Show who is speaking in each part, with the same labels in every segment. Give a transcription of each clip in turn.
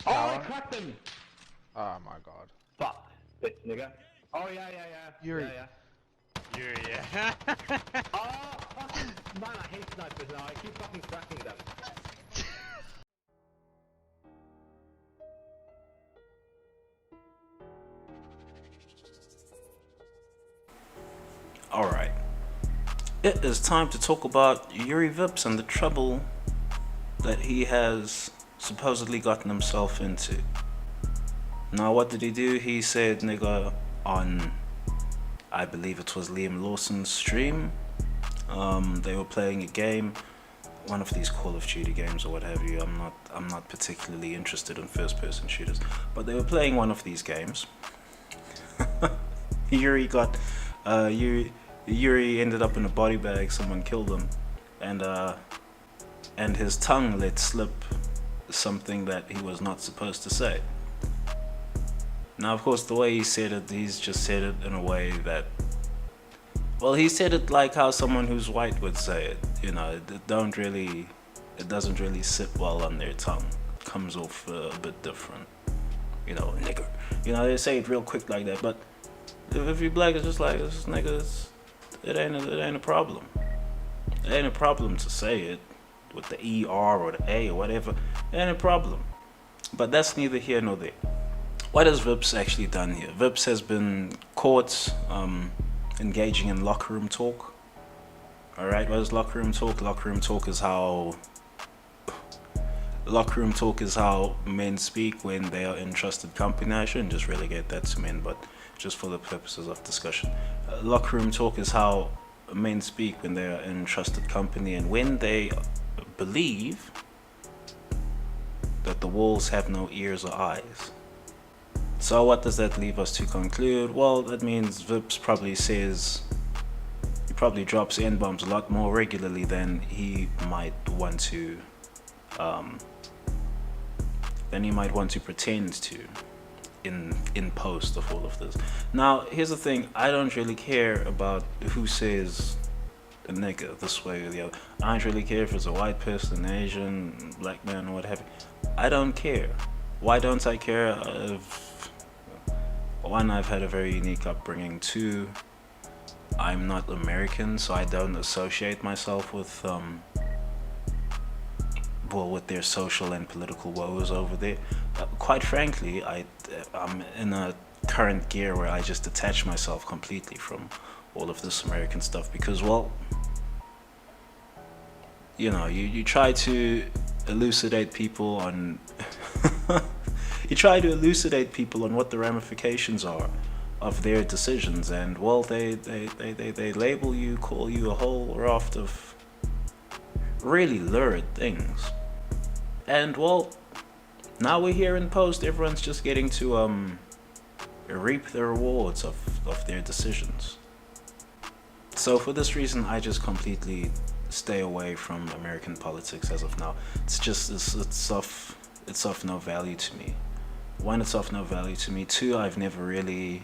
Speaker 1: Oh, I
Speaker 2: Tower.
Speaker 1: cracked him!
Speaker 2: Oh my god.
Speaker 1: Fuck. Bitch, nigga. Oh, yeah, yeah, yeah.
Speaker 2: Yuri.
Speaker 1: Yeah, yeah.
Speaker 3: Juri, yeah.
Speaker 1: Oh, fucking. Man, I hate snipers now. I keep fucking cracking them.
Speaker 4: Alright, it is time to talk about Yuri Vips and the trouble that he has supposedly gotten himself into. Now, what did he do? He said nigga on, I believe it was Liam Lawson's stream. They were playing a game, one of these Call of Duty games or what have you. I'm not particularly interested in first-person shooters, but they were playing one of these games. Yuri got, Yuri ended up in a body bag. Someone killed him, and his tongue let slip something that he was not supposed to say. Now, of course, the way he said it, he's just said it in a way that, well, he said it like how someone who's white would say it. You know, it doesn't really sit well on their tongue. It comes off a bit different. You know, nigger. You know, they say it real quick like that, but if you're black, it's just like, this nigga, it ain't a problem. It ain't a problem to say it with the ER or the A or whatever. It ain't a problem. But that's neither here nor there. What has Vips actually done here? Vips has been caught engaging in locker room talk. Alright, what is locker room talk? Locker room talk is how men speak when they are in trusted company. I shouldn't just relegate that to men, but just for the purposes of discussion. Locker room talk is how men speak when they are in trusted company and when they believe that the walls have no ears or eyes. So what does that leave us to conclude? Well, that means Vips probably drops N-bombs a lot more regularly than he might want to pretend to in post of all of this. Now, here's the thing, I don't really care about who says a nigga this way or the other. I don't really care if it's a white person, Asian, black man, or what have you. I don't care. Why don't I care? One, I've had a very unique upbringing. Two, I'm not American, so I don't associate myself with with their social and political woes over there. Quite frankly, I'm in a current gear where I just detach myself completely from all of this American stuff because, well, you know, you try to elucidate people on what the ramifications are of their decisions, and well, they label you, call you a whole raft of really lurid things. And well, now we're here in post, everyone's just getting to reap the rewards of their decisions. So for this reason, I just completely stay away from American politics as of now. It's of no value to me. One, it's of no value to me. Two, I've never really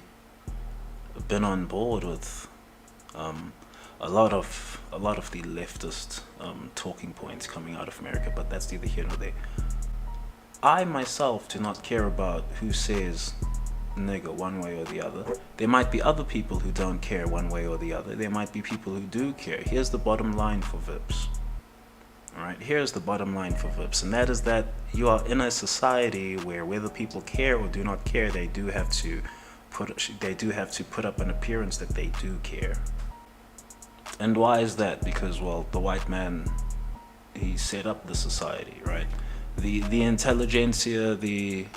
Speaker 4: been on board with a lot of the leftist talking points coming out of America, but that's neither here nor there. I myself do not care about who says nigger one way or the other. There might be other people who don't care one way or the other. There might be people who do care. Here's the bottom line for Vips. Alright, here's the bottom line for Vips, and that is that you are in a society where whether people care or do not care, they do have to put up an appearance that they do care. And why is that? Because, well, the white man, he set up the society, right? The intelligentsia, the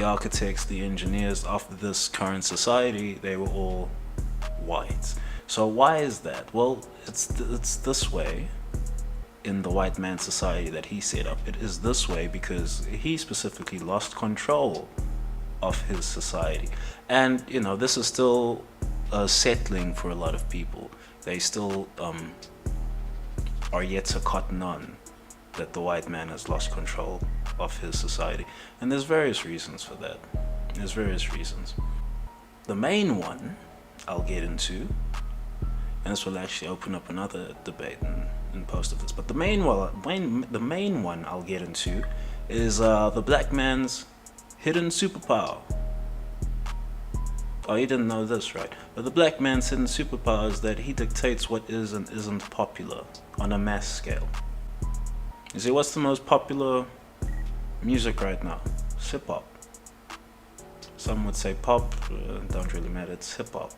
Speaker 4: architects, the engineers of this current society, they were all white. So why is that? Well, it's this way in the white man society that he set up. It is this way because he specifically lost control of his society. And, you know, this is still settling for a lot of people. They still are yet to cotton on that the white man has lost control of his society. And there's various reasons for that. There's various reasons. The main one I'll get into, and this will actually open up another debate in post of this, but the main one I'll get into is the black man's hidden superpower. Oh, you didn't know this, right? But the black man's hidden superpower is that he dictates what is and isn't popular on a mass scale. You see, what's the most popular music right now? It's hip-hop. Some would say pop, don't really matter, it's hip-hop.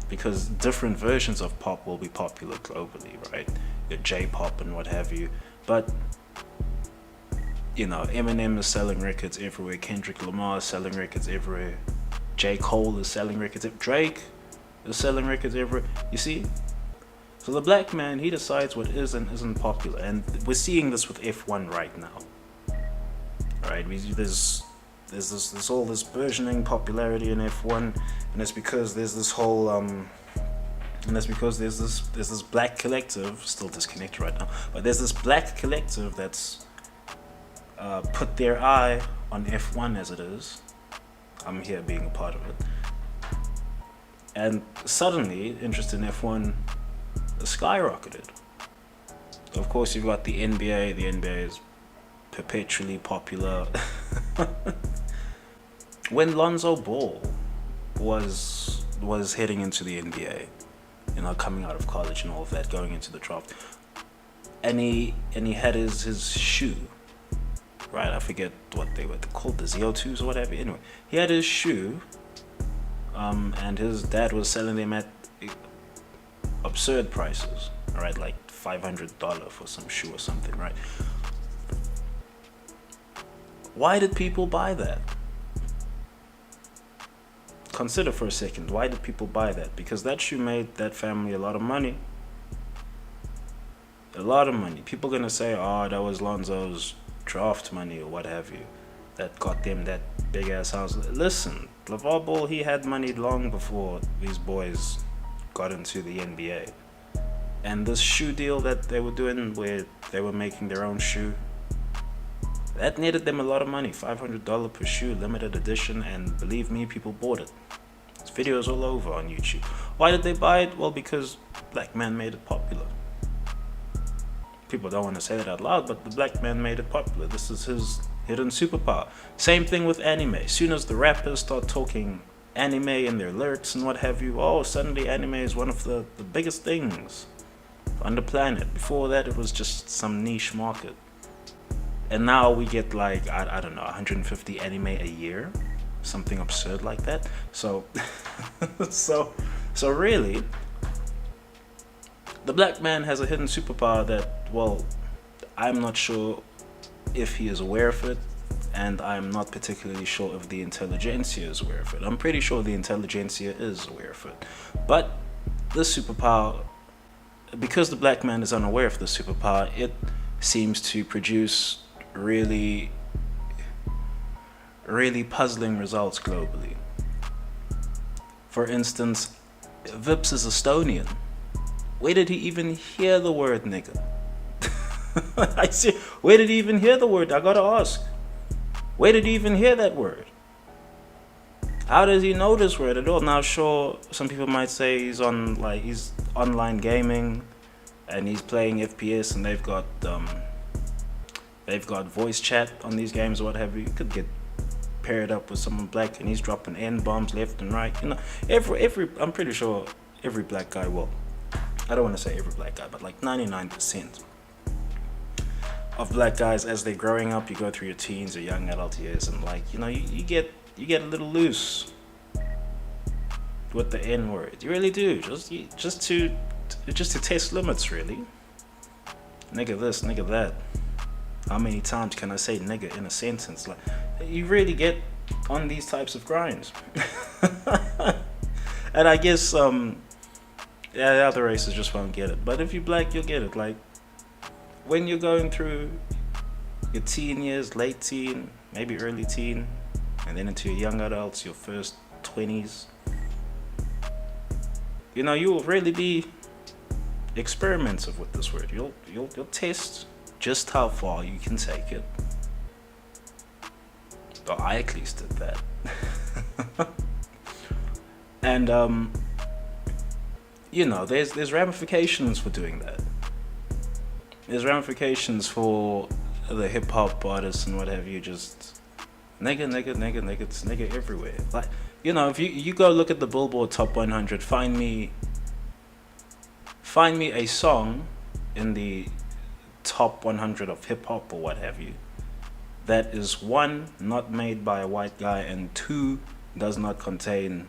Speaker 4: Because different versions of pop will be popular globally, right? Your J-pop and what have you. But, you know, Eminem is selling records everywhere, Kendrick Lamar is selling records everywhere, J. Cole is selling records, Drake is selling records everywhere. You see? So the black man, he decides what is and isn't popular. And we're seeing this with F1 right now. Right? There's all this burgeoning popularity in F1, and it's because there's this whole and that's because there's this black collective, still disconnected right now, but there's this black collective that's put their eye on F1 as it is. I'm here being a part of it, and suddenly interest in F1 skyrocketed. Of course, you've got the NBA. The NBA is perpetually popular. When Lonzo Ball was heading into the NBA, you know, coming out of college and all of that, going into the draft, and he had his shoe, right? I forget what they were called, the ZO2s or whatever. Anyway, he had his shoe, and his dad was selling them at absurd prices, right? Like $500 for some shoe or something, right? Why did people buy that? Consider for a second, why did people buy that? Because that shoe made that family a lot of money. A lot of money. People are gonna say, oh, that was Lonzo's draft money or what have you, that got them that big ass house. Listen, LeVar Ball, he had money long before these boys got into the NBA. And this shoe deal that they were doing, where they were making their own shoe, that netted them a lot of money. $500 per shoe, limited edition, and believe me, people bought it. There's videos all over on YouTube. Why did they buy it? Well, because black man made it popular. People don't want to say that out loud, but the black man made it popular. This is his hidden superpower. Same thing with anime. As soon as the rappers start talking anime in their lyrics and what have you, oh, suddenly anime is one of the biggest things on the planet. Before that, it was just some niche market. And now we get like, I don't know, 150 anime a year, something absurd like that. So, so really, the black man has a hidden superpower that, well, I'm not sure if he is aware of it, and I'm not particularly sure if the intelligentsia is aware of it. I'm pretty sure the intelligentsia is aware of it. But this superpower, because the black man is unaware of the superpower, it seems to produce really puzzling results globally. For instance, Vips is Estonian. Where did he even hear the word nigga? I see. Where did he even hear the word? I gotta ask. Where did he even hear that word? How does he know this word at all? Now, sure, some people might say he's online gaming, and he's playing FPS, and they've got voice chat on these games or what have you. You could get paired up with someone black, and he's dropping N-bombs left and right. You know, I'm pretty sure every black guy, well, I don't want to say every black guy, but like 99% of black guys, as they're growing up, you go through your teens or young adult years, and like, you know, you get a little loose with the N-word. You really do, just to test limits, really. Nigga this, nigga that. How many times can I say nigga in a sentence? Like, you really get on these types of grinds. And I guess the other races just won't get it. But if you're black, you'll get it. Like, when you're going through your teen years, late teen, maybe early teen, and then into your young adults, your first 20s, you know, you will really be experimental with this word. You'll test just how far you can take it. Or I at least did that. And you know, there's ramifications for doing that. There's ramifications for the hip hop artists and what have you just nigga, it's nigga everywhere. Like, you know, if you go look at the Billboard Top 100, find me a song in the top 100 of hip hop or what have you that is, one, not made by a white guy, and two, does not contain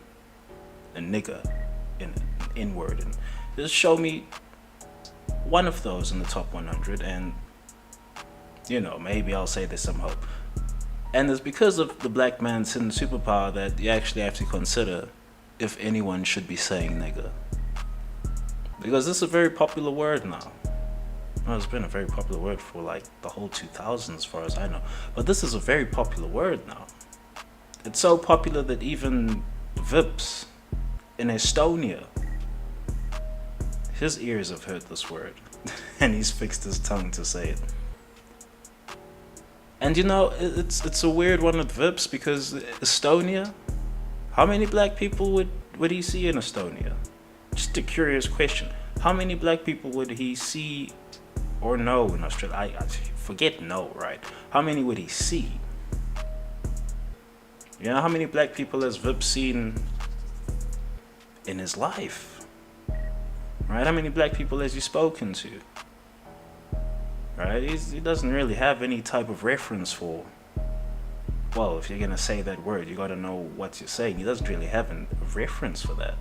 Speaker 4: a nigga in it, an N-word. And just show me one of those in the top 100, and you know, maybe I'll say there's some hope. And it's because of the black man's hidden superpower that you actually have to consider if anyone should be saying nigga. Because this is a very popular word now. Well, it's been a very popular word for like the whole 2000s as far as I know. But this is a very popular word now. It's so popular that even Vips in Estonia, his ears have heard this word. And he's fixed his tongue to say it. And you know, it's a weird one with Vips because Estonia, how many black people would he see in Estonia? Just a curious question. How many black people would he see or know in Australia? I forget know, right? How many would he see? You know, how many black people has Vip seen in his life? Right? How many black people has he spoken to? Right? He doesn't really have any type of reference for, well, if you're gonna say that word, you gotta know what you're saying. He doesn't really have a reference for that.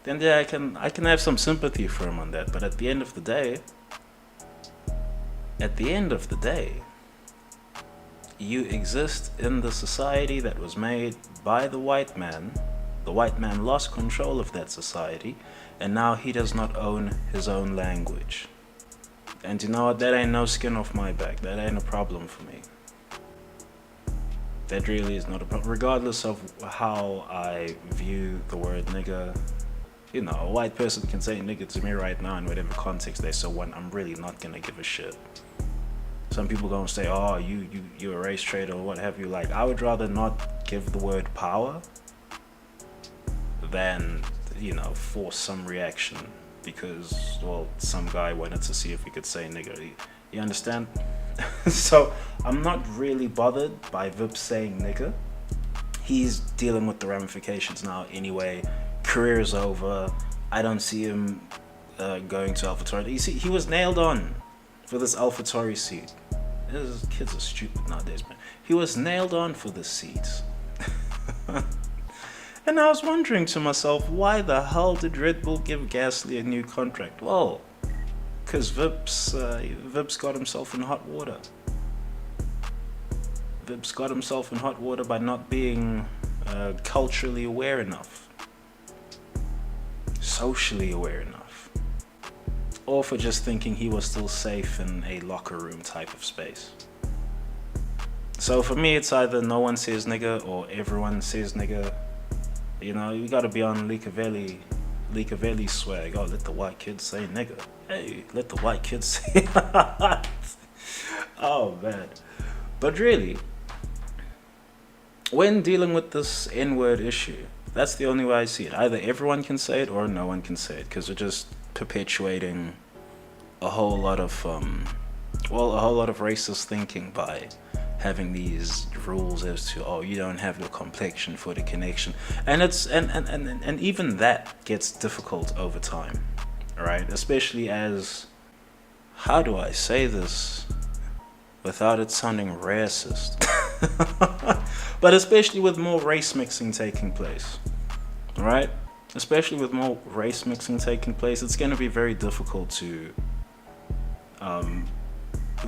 Speaker 4: Then yeah, I can have some sympathy for him on that. But at the end of the day, you exist in the society that was made by the white man. The white man lost control of that society, and now he does not own his own language. And you know what? That ain't no skin off my back. That ain't a problem for me. That really is not a problem. Regardless of how I view the word nigga, you know, a white person can say nigga to me right now in whatever context they so want. I'm really not gonna give a shit. Some people gonna say, oh, you're a race traitor or what have you. Like, I would rather not give the word power than, you know, force some reaction because, well, some guy wanted to see if he could say nigga. You understand? So I'm not really bothered by Vip saying nigga. He's dealing with the ramifications now anyway. Career's over. I don't see him going to AlphaTauri. You see, he was nailed on for this AlphaTauri seat. These kids are stupid nowadays, man. He was nailed on for this seat. And I was wondering to myself, why the hell did Red Bull give Gasly a new contract? Well, because Vips got himself in hot water. Vips got himself in hot water by not being culturally aware enough, socially aware enough, or for just thinking he was still safe in a locker room type of space. So for me, it's either no one says nigga or everyone says nigga. You know, you gotta be on Leakavelli swag. Oh, let the white kids say nigga. Hey, let the white kids say oh man. But really, when dealing with this N-word issue, that's the only way I see it. Either everyone can say it or no one can say it, because we're just perpetuating a whole lot of racist thinking by having these rules as to, oh, you don't have the complexion for the connection, and it's and even that gets difficult over time, right? Especially as, how do I say this without it sounding racist? But especially with more race mixing taking place, right? Especially with more race mixing taking place, it's going to be very difficult to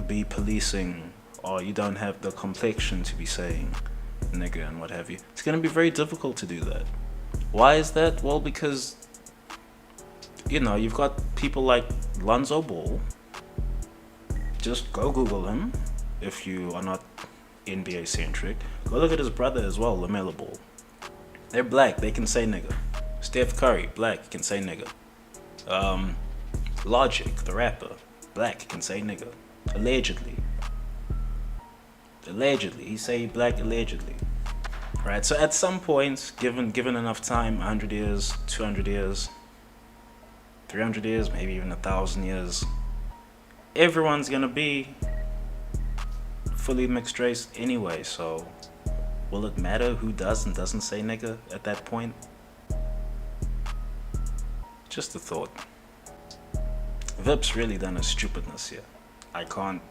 Speaker 4: be policing, or you don't have the complexion to be saying nigga and what have you. It's going to be very difficult to do that. Why is that? Well, because, you know, you've got people like Lonzo Ball. Just go Google him if you are not NBA centric. Go look at his brother as well, LaMelo Ball. They're black, they can say nigga. Steph Curry, black, can say nigga. Logic, the rapper, black, can say nigga. Allegedly, he say black allegedly, right? So at some point, given enough time, 100 years, 200 years, 300 years, maybe even 1,000 years, everyone's gonna be fully mixed race anyway, so will it matter who does and doesn't say nigga at that point? Just a thought. Vip's really done a stupidness here. I can't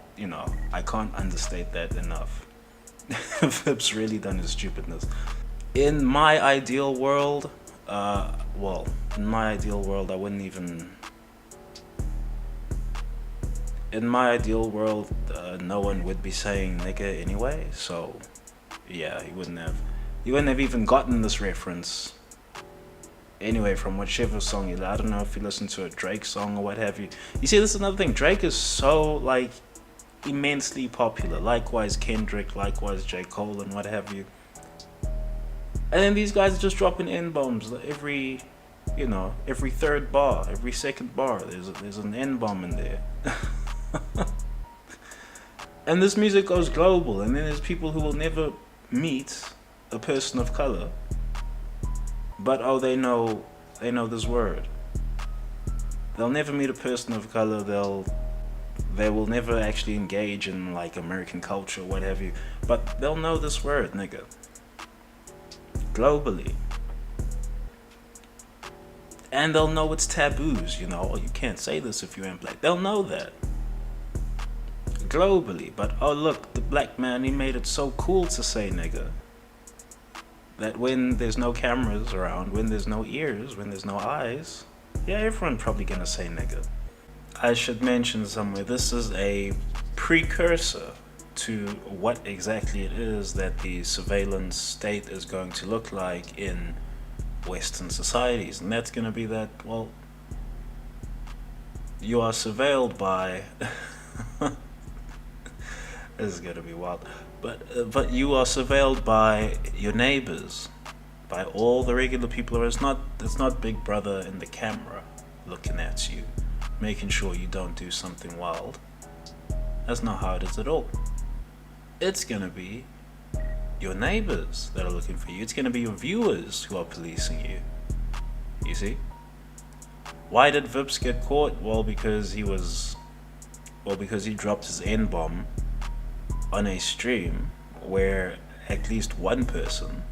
Speaker 4: understate that enough. Vip's really done his stupidness. In my ideal world, I wouldn't even. In my ideal world, no one would be saying nigga anyway, so yeah, he wouldn't have even gotten this reference anyway from whichever song you. I don't know if you listen to a Drake song or what have you. You see, this is another thing. Drake is so like immensely popular. Likewise Kendrick, likewise J. Cole, and what have you. And then these guys are just dropping N-bombs every third bar, every second bar. There's an N-bomb in there. And this music goes global, and then there's people who will never meet a person of color, but they know this word. They'll never meet a person of color. They will never actually engage in like American culture, what have you, but they'll know this word, nigga. Globally. And they'll know its taboos, you can't say this if you ain't black. They'll know that. Globally. But oh look, the black man, he made it so cool to say nigga, that when there's no cameras around, when there's no ears, when there's no eyes, yeah, everyone's probably gonna say nigga. I should mention somewhere, this is a precursor to what exactly it is that the surveillance state is going to look like in Western societies. And that's gonna be that, well, you are surveilled by this is gonna be wild, but you are surveilled by your neighbors, by all the regular people. It's not Big Brother in the camera looking at you, making sure you don't do something wild. That's not how it is at all. It's gonna be your neighbors that are looking for you. It's gonna be your viewers who are policing you. You see? Why did Vips get caught? Well, because he dropped his N-bomb on a stream where at least one person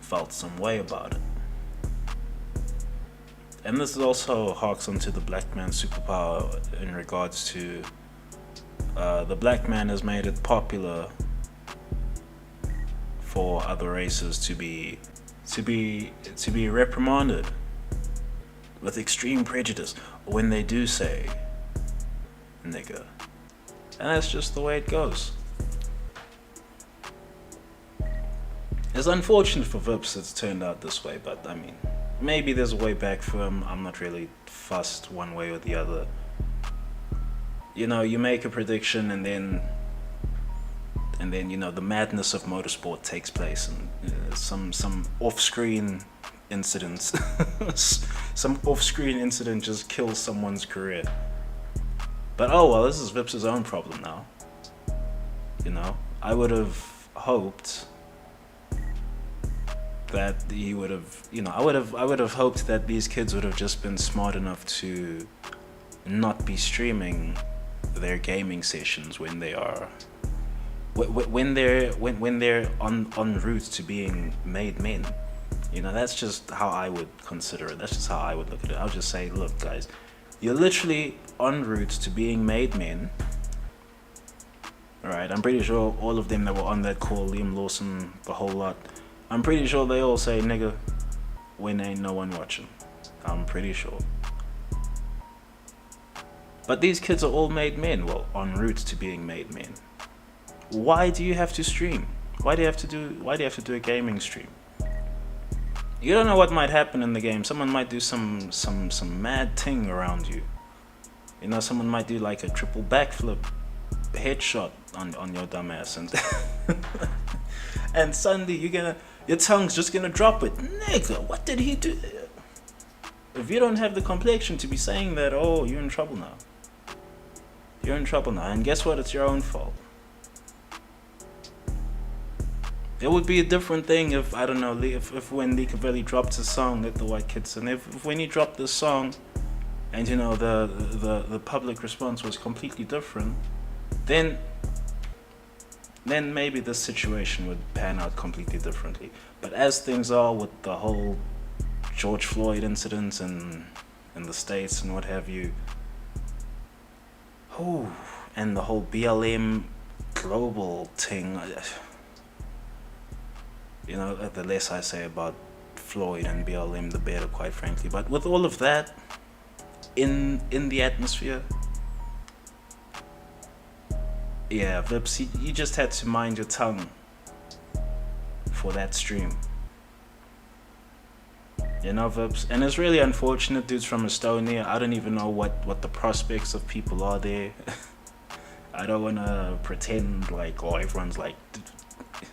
Speaker 4: felt some way about it. And this also harks onto the black man's superpower in regards to the black man has made it popular for other races to be reprimanded with extreme prejudice when they do say nigga. And that's just the way it goes. It's unfortunate for Vips it's turned out this way, but I mean, maybe there's a way back for him. I'm not really fussed one way or the other. You make a prediction and then the madness of motorsport takes place, and some off-screen incidents some off-screen incident just kills someone's career. But oh well, this is Vips' own problem now. I would have hoped that he would have, I would have hoped that these kids would have just been smart enough to not be streaming their gaming sessions when they are when they're en route to being made men. That's just how I would consider it. That's just how I would look at it. I'll just say, look guys, you're literally en route to being made men. Alright, I'm pretty sure all of them that were on that call, Liam Lawson, the whole lot, I'm pretty sure they all say nigga when ain't no one watching. I'm pretty sure. But these kids are all made men, well, en route to being made men. Why do you have to stream? Why do you have to do a gaming stream? You don't know what might happen in the game. Someone might do some mad thing around you. Someone might do like a triple backflip headshot on your dumb ass, and and suddenly your tongue's just gonna drop it. Nigga, what did he do? If you don't have the complexion to be saying that, oh, you're in trouble now. You're in trouble now, and guess what? It's your own fault. It would be a different thing if, I don't know, if when Lee Cavelli dropped his song, Let the White Kids, and if when he dropped this song, and the public response was completely different, then then maybe this situation would pan out completely differently. But as things are with the whole George Floyd incident in the States and what have you, and the whole BLM global thing, you know, the less I say about Floyd and BLM, the better, quite frankly. But with all of that in the atmosphere, yeah, Vips, you just had to mind your tongue for that stream. You know, Vips, and it's really unfortunate, dudes from Estonia. I don't even know what the prospects of people are there. I don't want to pretend like, oh, everyone's like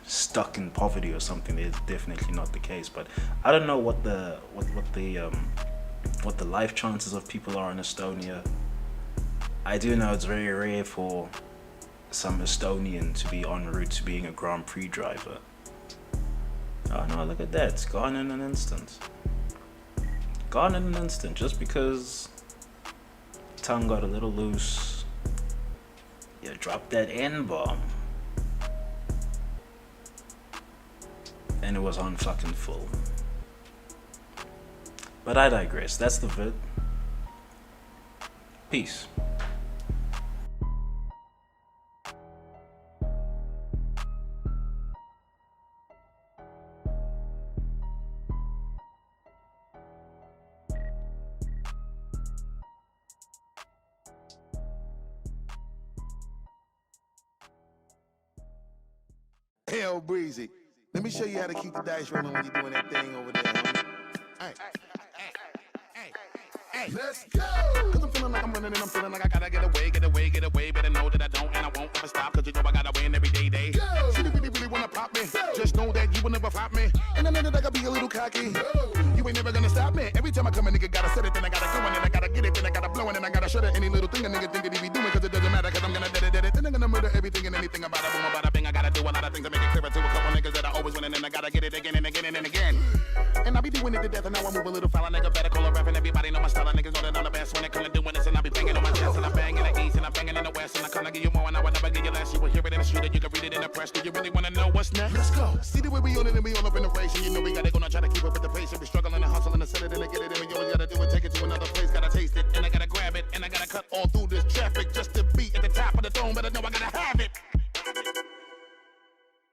Speaker 4: stuck in poverty or something. It's definitely not the case. But I don't know what the life chances of people are in Estonia. I do know it's very rare for some Estonian to be en route to being a Grand Prix driver. Oh no, look at that, it's gone in an instant. Gone in an instant, just because tongue got a little loose. You dropped that N-bomb. And it was on fucking full. But I digress, that's the vid. Peace.
Speaker 5: Hell breezy. Let me show you how to keep the dice rolling when you're doing that thing over there, homie. Hey, let's go! Cause I'm feeling like I'm running and I'm feeling like I gotta get away. Better know that I don't and I won't ever stop. Cause you know I gotta win every day. Go! See, you really wanna pop me. Go! Just know that you will never flop me. And I know that I gotta be a little cocky. Go! You ain't never gonna stop me. Every time I come, a nigga gotta set it, then I gotta go, and then I gotta get it, then I gotta blow, and then I gotta shut it. Any little thing a nigga think that he be doing, cause it doesn't matter, cause I'm gonna dead it. Then I'm gonna murder everything and anything about it. Boom, about a bing. I gotta do a lot of things to make it clearer to a couple niggas that I always win, and then I gotta get it again and again and again. And I be doing it to death, and now I move a little foul. Nigga better call a ref, and everybody know my style. Niggas know that I'm the best when it comes to doing this, and I be banging on my chest, and I bang in the east, and I banging in the west, and I come to give you more, and I will never give you less. You will hear it in the street, and you can read it in the press. Do you really wanna know what's next? Let's go. See the way we on it, and we all up in the race, and you know we gotta go, not try to keep